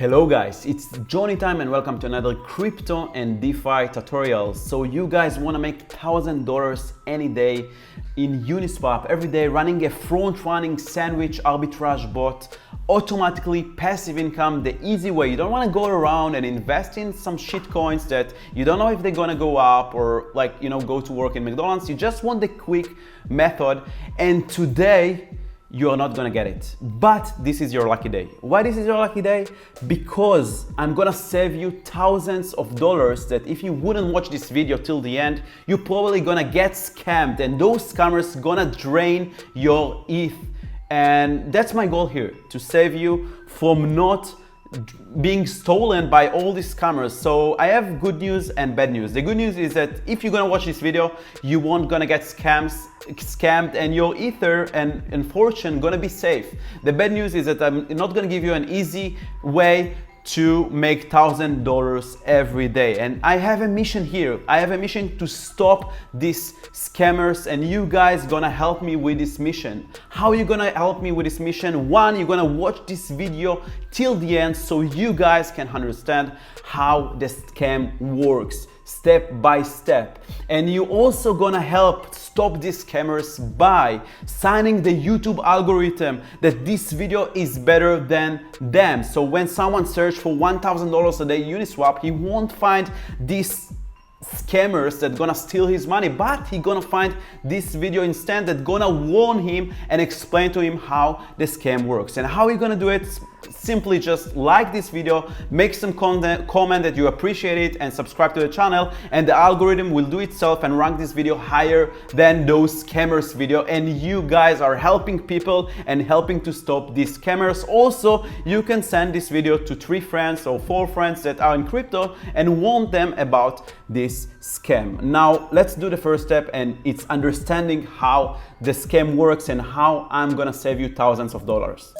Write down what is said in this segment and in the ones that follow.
Hello guys, it's Johnny time and welcome to another crypto and DeFi tutorial. So you guys want to make $1,000 any day in Uniswap every day running a front-running sandwich arbitrage bot, automatically passive income the easy way. You don't want to go around and invest in some shit coins that you don't know if they're gonna go up or go to work in McDonald's. You just want the quick method, and today you are not gonna get it. But this is your lucky day. Why this is your lucky day? Because I'm gonna save you thousands of dollars that if you wouldn't watch this video till the end, you're probably gonna get scammed, and those scammers gonna drain your ETH. And that's my goal here, to save you from not being stolen by all these scammers. So I have good news and bad news. The good news is that if you're gonna watch this video, you won't gonna get scammed, and your Ether and fortune gonna be safe. The bad news is that I'm not gonna give you an easy way to make $1,000 every day. And I have a mission here. I have a mission to stop these scammers, and you guys gonna help me with this mission. How are you gonna help me with this mission? One, you're gonna watch this video till the end so you guys can understand how the scam works step by step. And you also gonna help stop these scammers by signing the YouTube algorithm that this video is better than them. So when someone search for $1,000 a day Uniswap, he won't find these scammers that gonna steal his money, but he gonna find this video instead that gonna warn him and explain to him how the scam works. And how are you gonna do it? Simply just like this video, make some comment that you appreciate it, and subscribe to the channel, and the algorithm will do itself and rank this video higher than those scammers video. And you guys are helping people and helping to stop these scammers. Also, you can send this video to 3 friends or 4 friends that are in crypto and warn them about this scam. Now let's do the first step, and it's understanding how the scam works and how I'm gonna save you thousands of dollars.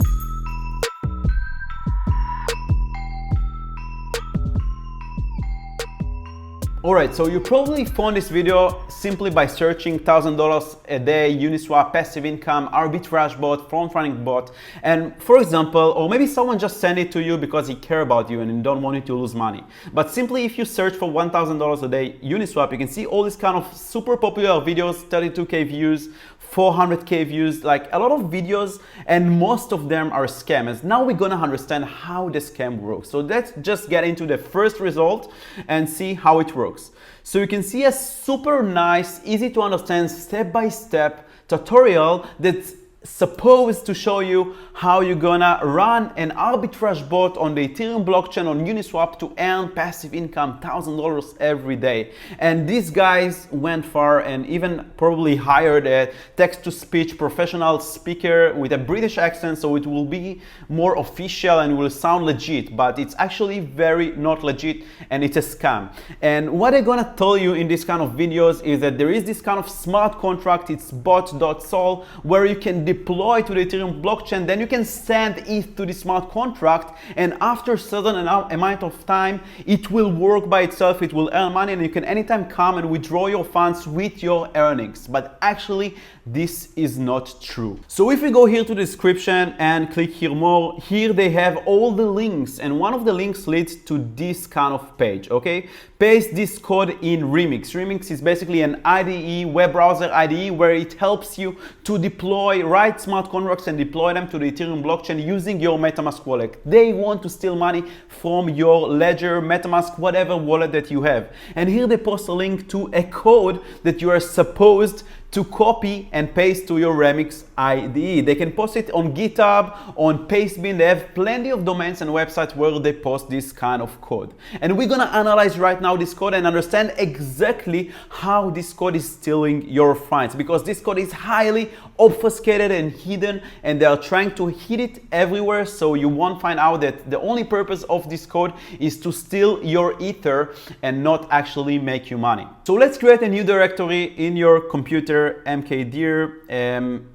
Alright, so you probably found this video simply by searching $1,000 a day, Uniswap, passive income, arbitrage bot, front-running bot, and for example, or maybe someone just sent it to you because he cares about you and don't want you to lose money. But simply if you search for $1,000 a day Uniswap, you can see all these kind of super popular videos, 32K views, 400K views, like a lot of videos, and most of them are scams. Now we're gonna understand how the scam works. So let's just get into the first result and see how it works. So you can see a super nice, easy to understand step-by-step tutorial that's supposed to show you how you're gonna run an arbitrage bot on the Ethereum blockchain on Uniswap to earn passive income, $1,000 every day. And these guys went far and even probably hired a text-to-speech professional speaker with a British accent, so it will be more official and will sound legit, but it's actually very not legit, and it's a scam. And what they're gonna tell you in this kind of videos is that there is this kind of smart contract, it's bot.sol, where you can deploy to the Ethereum blockchain, then you can send ETH to the smart contract, and after a certain amount of time it will work by itself, it will earn money, and you can anytime come and withdraw your funds with your earnings. But actually this is not true. So if we go here to the description and click here more, here they have all the links, and one of the links leads to this kind of page. Okay, paste this code in Remix. Remix is basically an IDE, web browser IDE, where it helps you to deploy, write smart contracts and deploy them to the Ethereum blockchain using your MetaMask wallet. They want to steal money from your Ledger, MetaMask, whatever wallet that you have. And here they post a link to a code that you are supposed to copy and paste to your Remix IDE. They can post it on GitHub, on Pastebin. They have plenty of domains and websites where they post this kind of code. And we're gonna analyze right now this code and understand exactly how this code is stealing your funds, because this code is highly obfuscated and hidden, and they are trying to hide it everywhere, so you won't find out that the only purpose of this code is to steal your Ether and not actually make you money. So let's create a new directory in your computer, mkdir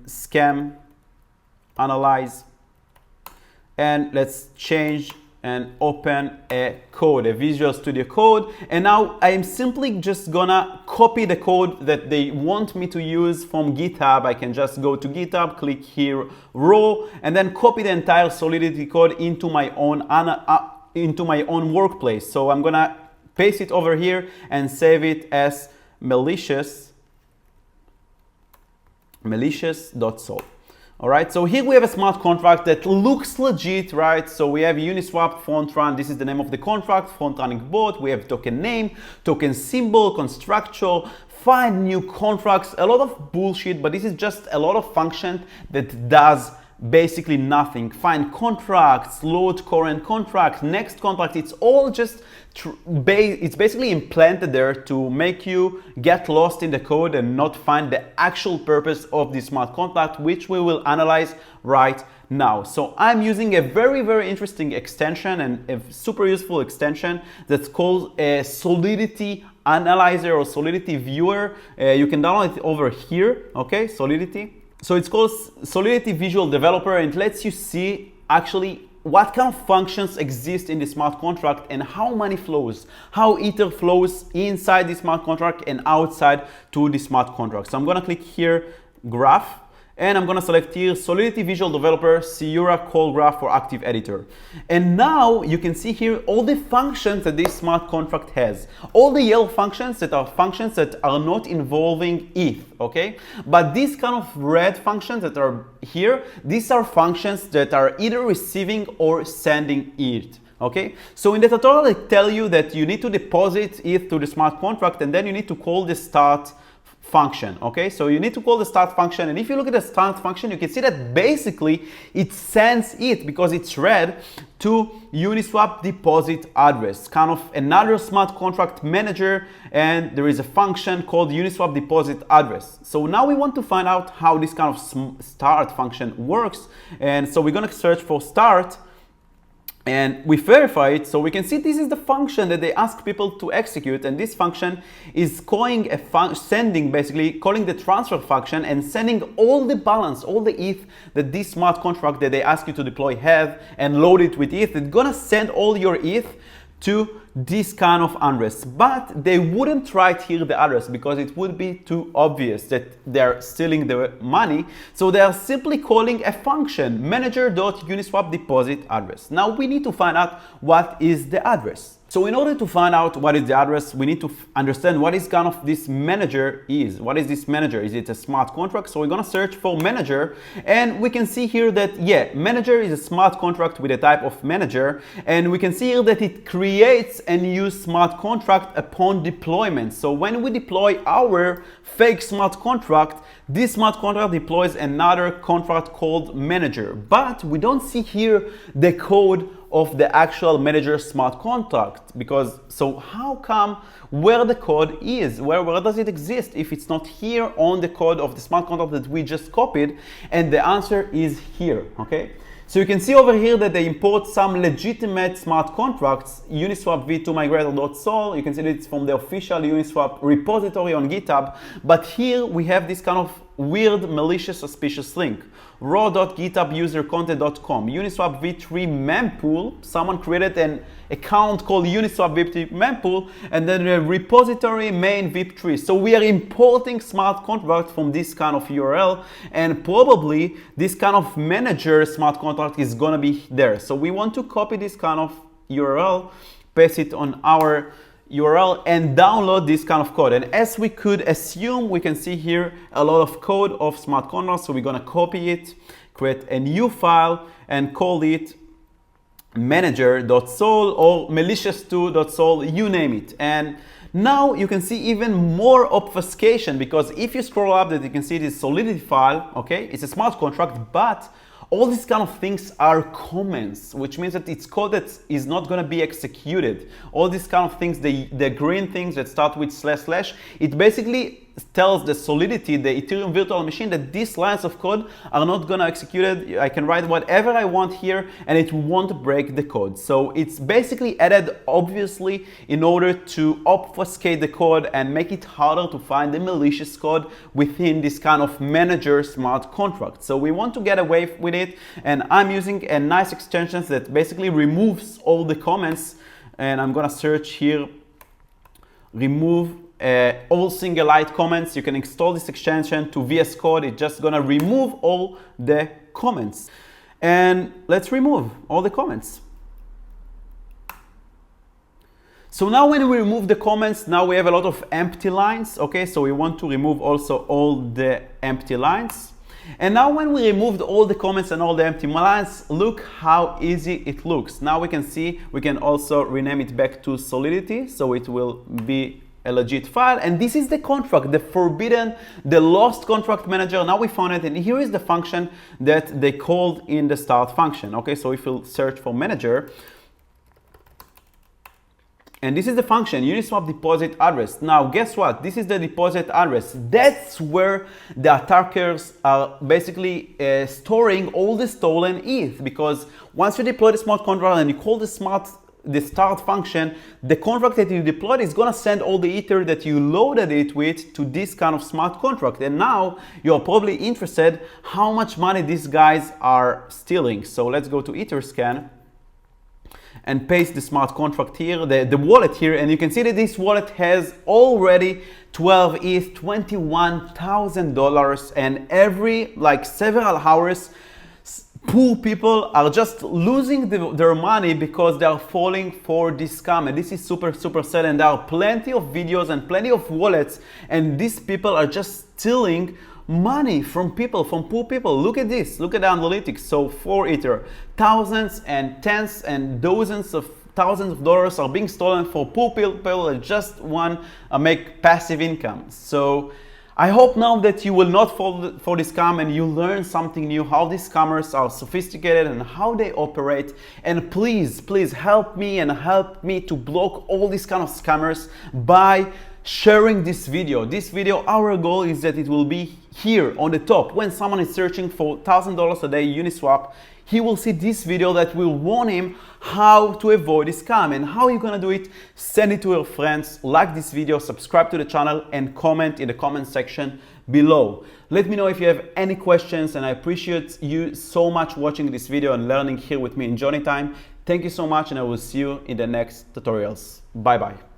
scam analyze, and let's change and open a code, a Visual Studio Code. And now I am simply just gonna copy the code that they want me to use from GitHub. I can just go to GitHub, click here, raw, and then copy the entire Solidity code into my own into my own workplace. So I'm gonna paste it over here and save it as malicious.sol. All right, so here we have a smart contract that looks legit, right? So we have Uniswap Frontrun. This is the name of the contract, Frontrunning bot. We have token name, token symbol, constructor, find new contracts, a lot of bullshit, but this is just a lot of function that does basically nothing. Find contracts, load current contract, next contract. It's all just it's basically implanted there to make you get lost in the code and not find the actual purpose of this smart contract, which we will analyze right now. So I'm using a very interesting extension and a super useful extension that's called a Solidity Analyzer or Solidity Viewer. You can download it over here, okay, Solidity. So it's called Solidity Visual Developer, and it lets you see actually what kind of functions exist in the smart contract and how money flows, how Ether flows inside the smart contract and outside to the smart contract. So I'm gonna click here, Graph, and I'm gonna select here Solidity Visual Developer, Sierra Call Graph for Active Editor. And now you can see here all the functions that this smart contract has. All the yellow functions that are not involving ETH, okay? But these kind of red functions that are here, these are functions that are either receiving or sending ETH. Okay, so in the tutorial I tell you that you need to deposit ETH to the smart contract and then you need to call the start function. Okay, so you need to call the start function, and if you look at the start function, you can see that basically it sends it, because it's red, to Uniswap deposit address, kind of another smart contract manager, and there is a function called Uniswap deposit address. So now we want to find out how this kind of start function works, and so we're going to search for start. And we verify it, so we can see this is the function that they ask people to execute, and this function is calling basically calling the transfer function and sending all the balance, all the ETH that this smart contract that they ask you to deploy have, and load it with ETH. It's gonna send all your ETH to this kind of address, but they wouldn't write here the address because it would be too obvious that they're stealing the money. So they are simply calling a function, manager.uniswap deposit address. Now we need to find out what is the address. So in order to find out what is the address, we need to understand what is kind of this manager is. What is this manager? Is it a smart contract? So we're gonna search for manager, and we can see here that, yeah, manager is a smart contract with a type of manager, and we can see here that it creates a new smart contract upon deployment. So when we deploy our fake smart contract, this smart contract deploys another contract called manager, but we don't see here the code of the actual manager smart contract, because so how come where the code is, where does it exist if it's not here on the code of the smart contract that we just copied? And the answer is here. Okay, so you can see over here that they import some legitimate smart contracts, Uniswap v2 migrator.sol. You can see that it's from the official Uniswap repository on GitHub, but here we have this kind of weird, malicious, suspicious link. raw.githubusercontent.com, Uniswap v3 mempool. Someone created an account called Uniswap v3 mempool, and then the repository main vip3. So we are importing smart contract from this kind of URL, and probably this kind of manager smart contract is gonna be there. So we want to copy this kind of URL, paste it on our URL, and download this kind of code. And as we could assume, we can see here a lot of code of smart contracts. So we're gonna copy it, create a new file, and call it manager.sol or malicious2.sol, you name it. And now you can see even more obfuscation, because if you scroll up, that you can see this Solidity file. Okay, it's a smart contract, but all these kind of things are comments, which means that it's code that is not going to be executed. All these kind of things, the green things that start with // it basically tells the Solidity, the Ethereum virtual machine, that these lines of code are not going to execute it. I can write whatever I want here and it won't break the code. So it's basically added obviously in order to obfuscate the code and make it harder to find the malicious code within this kind of manager smart contract. So we want to get away with it, and I'm using a nice extension that basically removes all the comments, and I'm gonna search here, remove all single line comments. You can install this extension to VS Code. It's just gonna remove all the comments. And let's remove all the comments. So now when we remove the comments, now we have a lot of empty lines, okay? So we want to remove also all the empty lines. And now when we removed all the comments and all the empty lines, look how easy it looks. Now we can see, we can also rename it back to Solidity, so it will be a legit file. And this is the contract, the forbidden, the lost contract manager. Now we found it, and here is the function that they called in the start function, okay? So if we'll search for manager, and this is the function, Uniswap deposit address. Now, guess what? This is the deposit address. That's where the attackers are basically storing all the stolen ETH, because once you deploy the smart contract and you call the start function, the contract that you deployed is gonna send all the Ether that you loaded it with to this kind of smart contract. And now you're probably interested how much money these guys are stealing. So let's go to Etherscan and paste the smart contract here, the wallet here, and you can see that this wallet has already 12 ETH, $21,000, and every like several hours, poor people are just losing their money because they are falling for this scam. And this is super sad, and there are plenty of videos and plenty of wallets, and these people are just stealing money from people, from poor people. Look at this, look at the analytics. So for Ether, thousands and tens and dozens of thousands of dollars are being stolen for poor people that just want to make passive income. So I hope now that you will not fall for this scam and you learn something new, how these scammers are sophisticated and how they operate. And please help me and help me to block all these kind of scammers by sharing this video. Our goal is that it will be here on the top. When someone is searching for $1,000 a day Uniswap, he will see this video that will warn him how to avoid this scam. And how you're gonna do it? Send it to your friends, like this video, subscribe to the channel, and comment in the comment section below. Let me know if you have any questions, and I appreciate you so much watching this video and learning here with me in Johnny Time. Thank you so much, and I will see you in the next tutorials. Bye bye.